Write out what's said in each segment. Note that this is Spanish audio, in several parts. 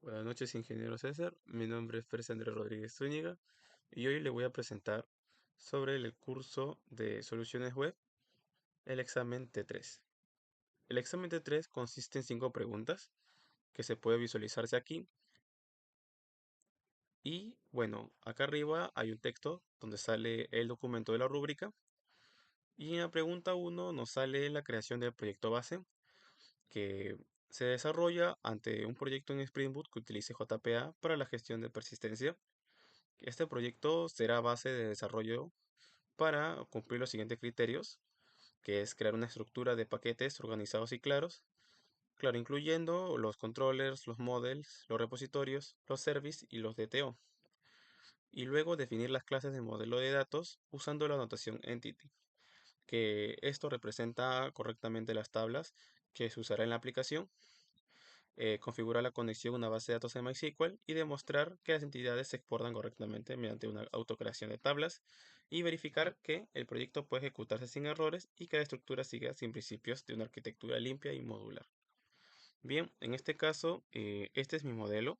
Buenas noches, ingeniero César. Mi nombre es Pérez Andrés Rodríguez Zúñiga y hoy le voy a presentar sobre el curso de soluciones web, el examen T3. El examen T3 consiste en 5 preguntas que se puede visualizarse aquí. Y bueno, acá arriba hay un texto donde sale el documento de la rúbrica. Y en la pregunta 1 nos sale la creación del proyecto base, que se desarrolla ante un proyecto en Spring Boot que utilice JPA para la gestión de persistencia. Este proyecto será base de desarrollo para cumplir los siguientes criterios, que es crear una estructura de paquetes organizados y claros, claro, incluyendo los controllers, los models, los repositorios, los service y los DTO. Y luego definir las clases del modelo de datos usando la notación entity, que esto representa correctamente las tablas que se usará en la aplicación. Configurar la conexión a una base de datos en MySQL y demostrar que las entidades se exportan correctamente mediante una autocreación de tablas y verificar que el proyecto puede ejecutarse sin errores y que la estructura siga sin principios de una arquitectura limpia y modular. Bien, en este caso, este es mi modelo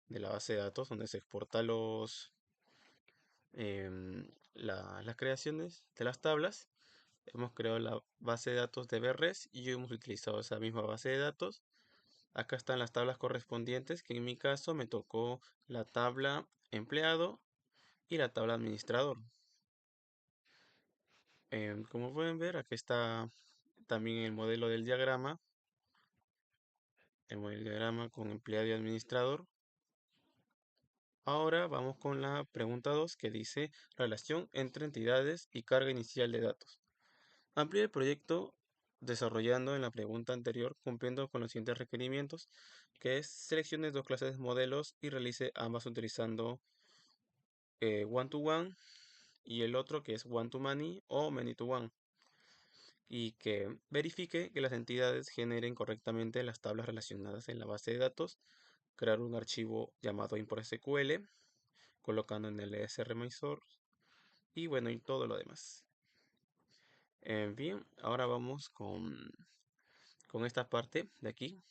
de la base de datos donde se exporta las creaciones de las tablas. Hemos creado la base de datos de BRES y hemos utilizado esa misma base de datos. Acá están las tablas correspondientes, que en mi caso me tocó la tabla empleado y la tabla administrador. Como pueden ver, aquí está también el modelo del diagrama con empleado y administrador. Ahora vamos con la pregunta 2 que dice relación entre entidades y carga inicial de datos. Amplíe el proyecto desarrollando en la pregunta anterior, cumpliendo con los siguientes requerimientos, que es seleccione dos clases de modelos y realice ambas utilizando one-to-one y el otro que es one-to-many o many-to-one, y que verifique que las entidades generen correctamente las tablas relacionadas en la base de datos, crear un archivo llamado import SQL, colocando en el ESR y bueno, y todo lo demás. Bien, ahora vamos con esta parte de aquí.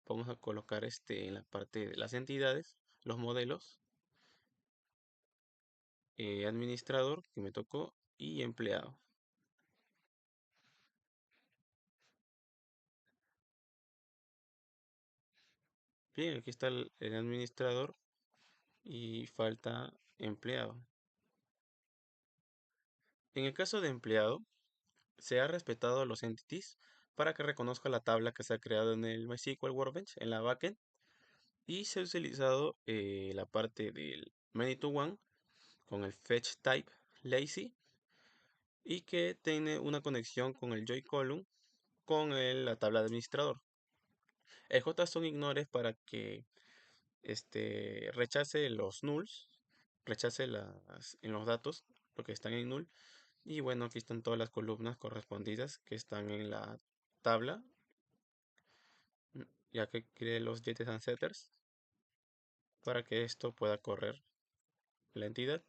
Vamos a colocar en la parte de las entidades, los modelos, administrador, que me tocó, y empleado. Bien, aquí está el administrador y falta empleado. En el caso de empleado, se ha respetado los entities para que reconozca la tabla que se ha creado en el MySQL Workbench en la backend, y se ha utilizado la parte del many to one con el fetch type lazy y que tiene una conexión con el join column con la tabla de administrador. El JSON ignore para que rechace los nulls, rechace en los datos porque están en null. Y bueno, aquí están todas las columnas correspondidas que están en la tabla, ya que creé los yetes and setters para que esto pueda correr la entidad.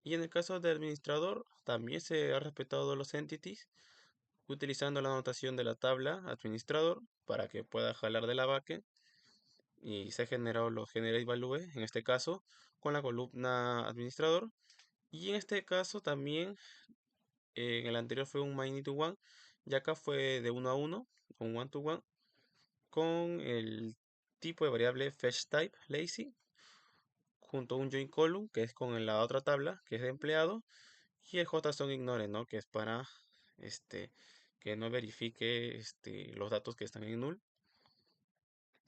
Y en el caso de administrador, también se ha respetado los entities utilizando la notación de la tabla administrador para que pueda jalar de la backend, y se ha generado los generate value en este caso con la columna administrador. Y en este caso también, en el anterior fue un many to one y acá fue de 1 a 1, un one to one, con el tipo de variable fetchType lazy junto a un join column que es con la otra tabla que es de empleado, y el JSON ignore, ¿no? Que es para que no verifique los datos que están en null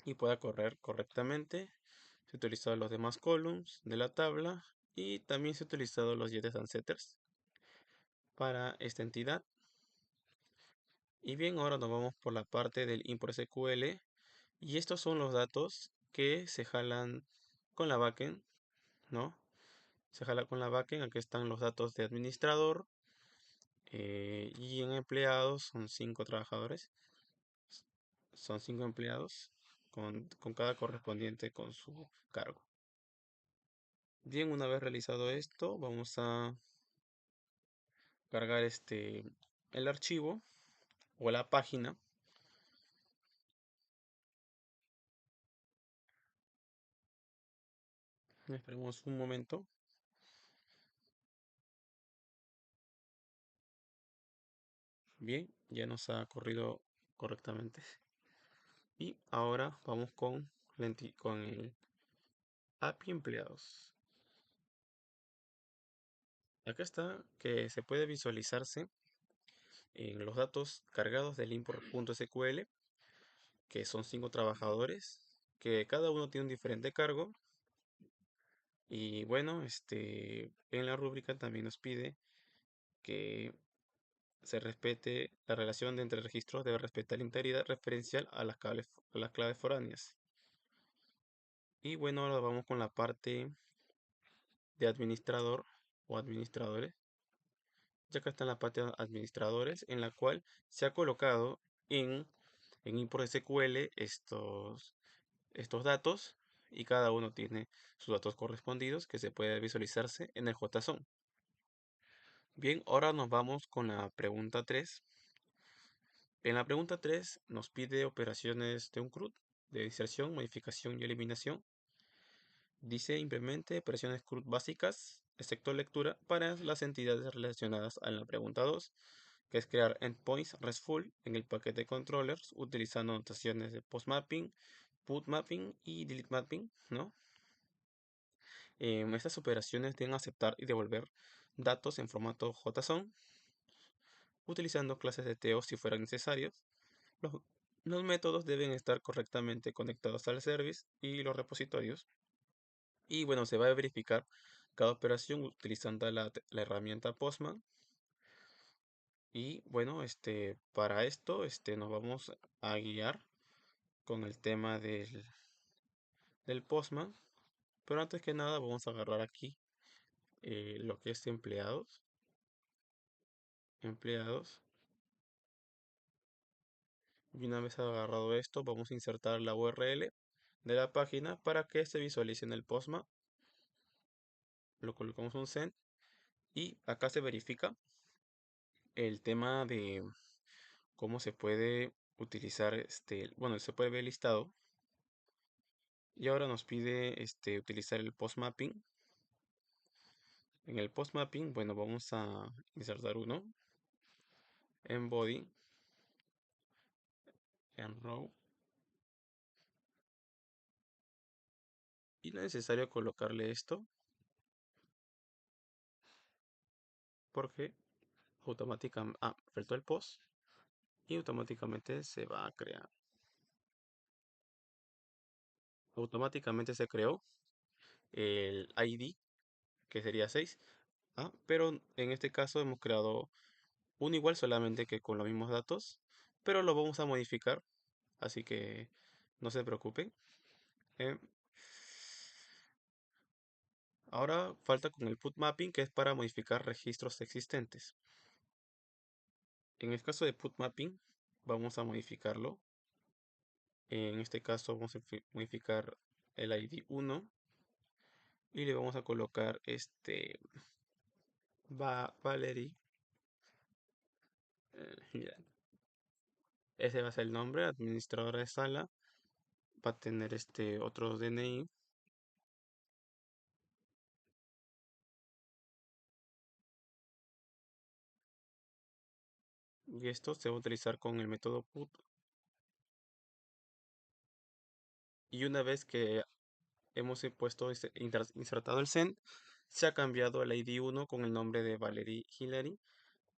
y pueda correr correctamente. Se ha utilizado los demás columns de la tabla y también se ha utilizado los yetes and setters para esta entidad. Y bien, ahora nos vamos por la parte del import SQL, y estos son los datos que se jalan con la backend, ¿no? Se jala con la backend. Aquí están los datos de administrador, y en empleados son 5 trabajadores, son 5 empleados con cada correspondiente con su cargo. Bien, una vez realizado esto, vamos a cargar el archivo o la página. Esperemos un momento. Bien, ya nos ha corrido correctamente. Y ahora vamos con el API empleados. Acá está que se puede visualizarse en los datos cargados del import.sql, que son 5 trabajadores, que cada uno tiene un diferente cargo. Y bueno, en la rúbrica también nos pide que se respete la relación de entre registros, debe respetar la integridad referencial a las claves foráneas. Y bueno, ahora vamos con la parte de administrador o administradores. Ya acá está la parte de administradores, en la cual se ha colocado en import SQL estos datos, y cada uno tiene sus datos correspondidos que se puede visualizarse en el JSON. Bien, ahora nos vamos con la pregunta 3. En la pregunta 3 nos pide operaciones de un CRUD, de inserción, modificación y eliminación. Dice implemente operaciones CRUD básicas, excepto lectura, para las entidades relacionadas a la pregunta 2, que es crear endpoints RESTful en el paquete controllers utilizando notaciones de postmapping, putmapping y delete mapping, ¿no? Estas operaciones deben aceptar y devolver datos en formato JSON, utilizando clases de TO si fueran necesarios. Los, los métodos deben estar correctamente conectados al service y los repositorios. Y bueno, se va a verificar cada operación utilizando la herramienta Postman. Y bueno, para esto, nos vamos a guiar con el tema del Postman. Pero antes que nada, vamos a agarrar aquí lo que es empleados. Empleados. Y una vez agarrado esto, vamos a insertar la URL de la página para que se visualice en el Postman. Lo colocamos un send y acá se verifica el tema de cómo se puede utilizar bueno, se puede ver el listado. Y ahora nos pide utilizar el postmapping. En el postmapping, bueno, vamos a insertar uno en body, en row, y no es necesario colocarle esto porque automáticamente, faltó el post y automáticamente se va a crear. Automáticamente se creó el ID, que sería 6. Pero en este caso hemos creado un igual, solamente que con los mismos datos, pero lo vamos a modificar, así que no se preocupen. Eh, Ahora falta con el put mapping, que es para modificar registros existentes. En el caso de put mapping, vamos a modificarlo. En este caso vamos a modificar el ID 1 y le vamos a colocar Valerie. Mira, ese va a ser el nombre, administradora de sala. Va a tener otro DNI. Y esto se va a utilizar con el método put. Y una vez que hemos puesto insertado el send, se ha cambiado el ID 1 con el nombre de Valerie Hillary.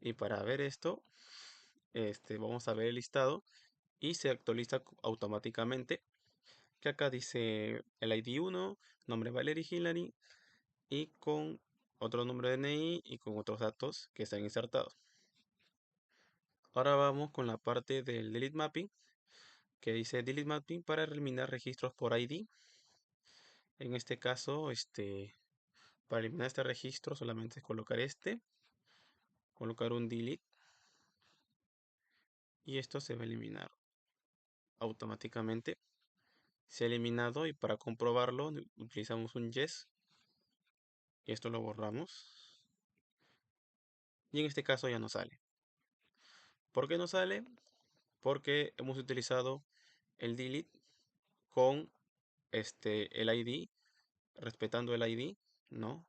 Y para ver esto, vamos a ver el listado y se actualiza automáticamente. Que acá dice el ID 1, nombre Valerie Hillary, y con otro número de DNI y con otros datos que están insertados. Ahora vamos con la parte del delete mapping, que dice delete mapping para eliminar registros por ID. En este caso, para eliminar este registro solamente es colocar un delete, y esto se va a eliminar automáticamente. Se ha eliminado, y para comprobarlo utilizamos un yes y esto lo borramos, y en este caso ya no sale. ¿Por qué no sale? Porque hemos utilizado el delete con el ID respetando el ID, ¿no?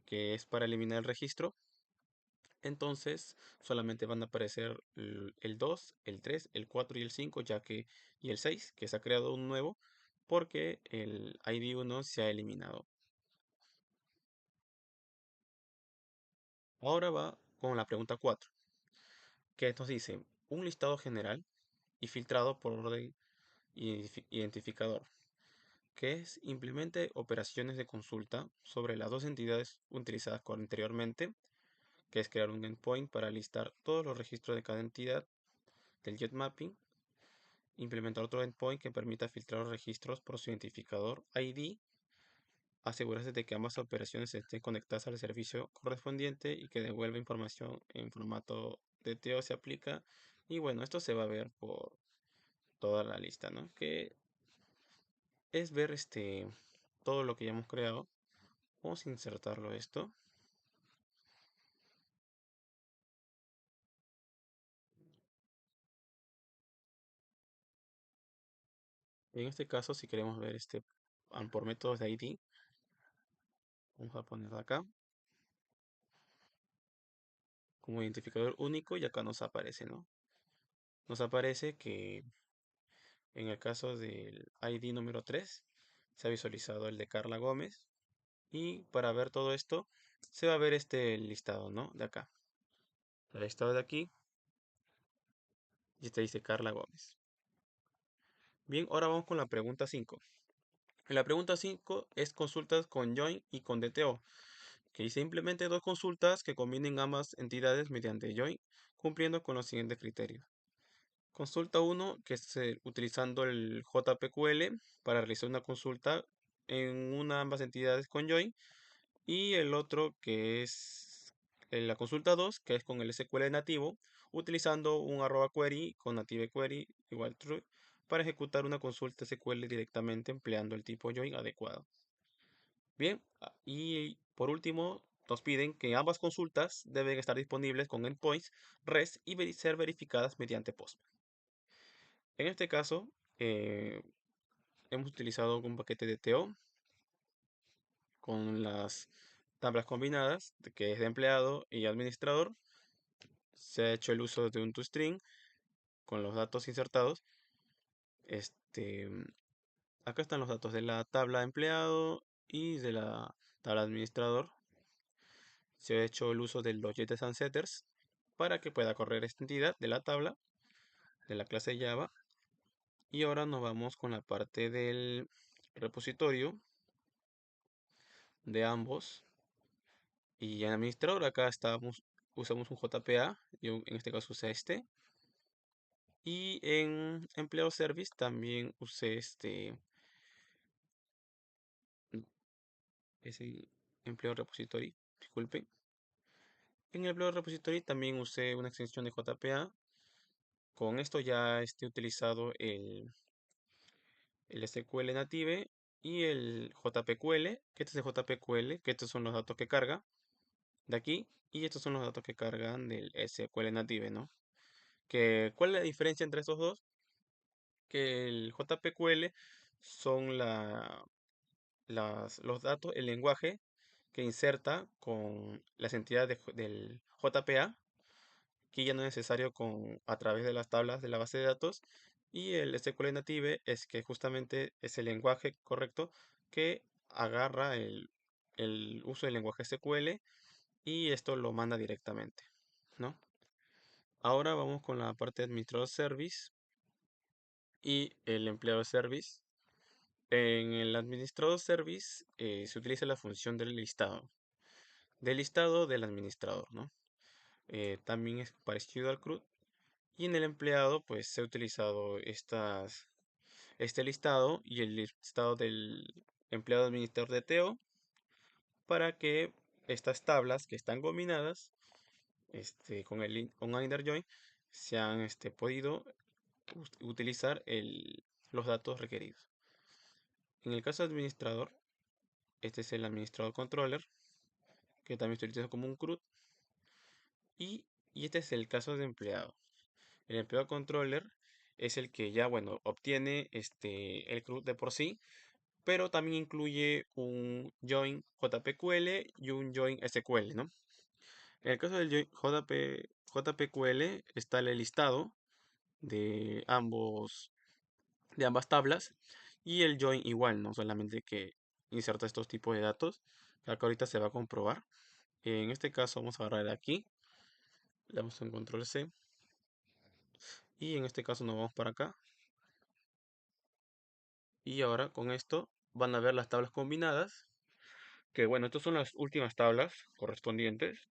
Que es para eliminar el registro. Entonces solamente van a aparecer el 2, el 3, el 4 y el 5, ya que, y el 6, que se ha creado un nuevo, porque el ID 1 se ha eliminado. Ahora va con la pregunta 4, que nos dice un listado general y filtrado por orden identificador, que es implemente operaciones de consulta sobre las dos entidades utilizadas anteriormente, que es crear un endpoint para listar todos los registros de cada entidad del jet mapping, implementar otro endpoint que permita filtrar los registros por su identificador ID, asegurarse de que ambas operaciones estén conectadas al servicio correspondiente y que devuelva información en formato DTO se aplica. Y bueno, esto se va a ver por toda la lista, ¿no? Que es ver todo lo que ya hemos creado. Vamos a insertarlo esto. En este caso, si queremos ver por métodos de ID, vamos a poner acá como identificador único y acá nos aparece, ¿no? Nos aparece que en el caso del ID número 3 se ha visualizado el de Carla Gómez y para ver todo esto se va a ver este listado, ¿no? De acá. El listado de aquí y este dice Carla Gómez. Bien, ahora vamos con la pregunta 5. La pregunta 5 es consultas con join y con DTO, que dice implemente dos consultas que combinen ambas entidades mediante join, cumpliendo con los siguientes criterios. Consulta 1, que es utilizando el JPQL para realizar una consulta en ambas entidades con join, y el otro que es la consulta 2, que es con el SQL nativo, utilizando un arroba query con native query igual true para ejecutar una consulta SQL directamente empleando el tipo join adecuado. Bien, y por último, nos piden que ambas consultas deben estar disponibles con endpoints REST y ser verificadas mediante Postman. En este caso, eh, hemos utilizado un paquete de TO con las tablas combinadas, que es de empleado y administrador. Se ha hecho el uso de un toString con los datos insertados. Este, Acá están los datos de la tabla empleado y de la tabla administrador. Se ha hecho el uso de los Jet and Setters para que pueda correr esta entidad de la tabla de la clase Java. Y ahora nos vamos con la parte del repositorio de ambos. Y en administrador acá usamos un JPA, yo en este caso usé este. Y en empleo service también usé ese empleo repository, disculpe. En el empleo repository también usé una extensión de JPA. Con esto ya utilizado el SQL native y el JPQL, que este es el JPQL, que estos son los datos que carga de aquí, y estos son los datos que cargan del SQL native, ¿no? ¿Cuál es la diferencia entre estos dos? Que el JPQL son los datos, el lenguaje que inserta con las entidades del JPA, que ya no es necesario a través de las tablas de la base de datos. Y el SQL Native es que justamente es el lenguaje correcto que agarra el uso del lenguaje SQL y esto lo manda directamente, ¿no? Ahora vamos con la parte de administrador service y el empleado service. En el administrador service se utiliza la función del listado del administrador, ¿no? También es parecido al CRUD. Y en el empleado, pues se ha utilizado este listado y el listado del empleado administrador de TO para que estas tablas que están combinadas con inner join se han podido utilizar los datos requeridos. En el caso de administrador, este es el administrador controller, que también se utiliza como un CRUD. Y este es el caso de empleado. El empleado controller es el que ya, bueno, obtiene el CRUD de por sí, pero también incluye un join JPQL y un join SQL, ¿no? En el caso del JPQL está el listado de de ambas tablas y el join igual, no solamente que inserta estos tipos de datos, que acá ahorita se va a comprobar. En este caso vamos a agarrar aquí, le damos en control C y en este caso nos vamos para acá y ahora con esto van a ver las tablas combinadas, que bueno, estas son las últimas tablas correspondientes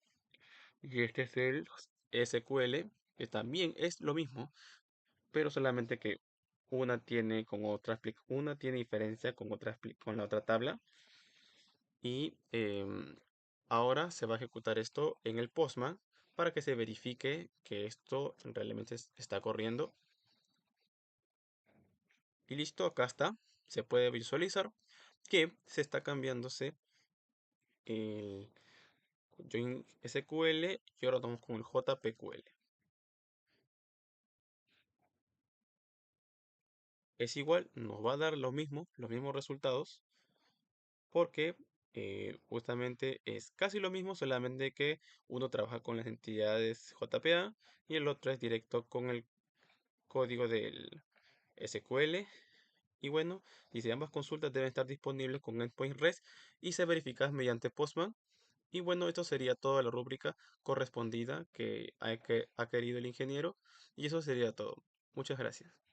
y este es el SQL, que también es lo mismo, pero solamente que una tiene diferencia con con la otra tabla y ahora se va a ejecutar esto en el Postman para que se verifique que esto realmente está corriendo. Y listo, acá está. Se puede visualizar que se está cambiándose el join SQL y ahora vamos con el JPQL. Es igual, nos va a dar lo mismo, los mismos resultados, porque justamente es casi lo mismo, solamente que uno trabaja con las entidades JPA y el otro es directo con el código del SQL. Y bueno, dice ambas consultas deben estar disponibles con Endpoint REST y ser verificadas mediante Postman. Y bueno, esto sería toda la rúbrica correspondida que ha querido el ingeniero. Y eso sería todo. Muchas gracias.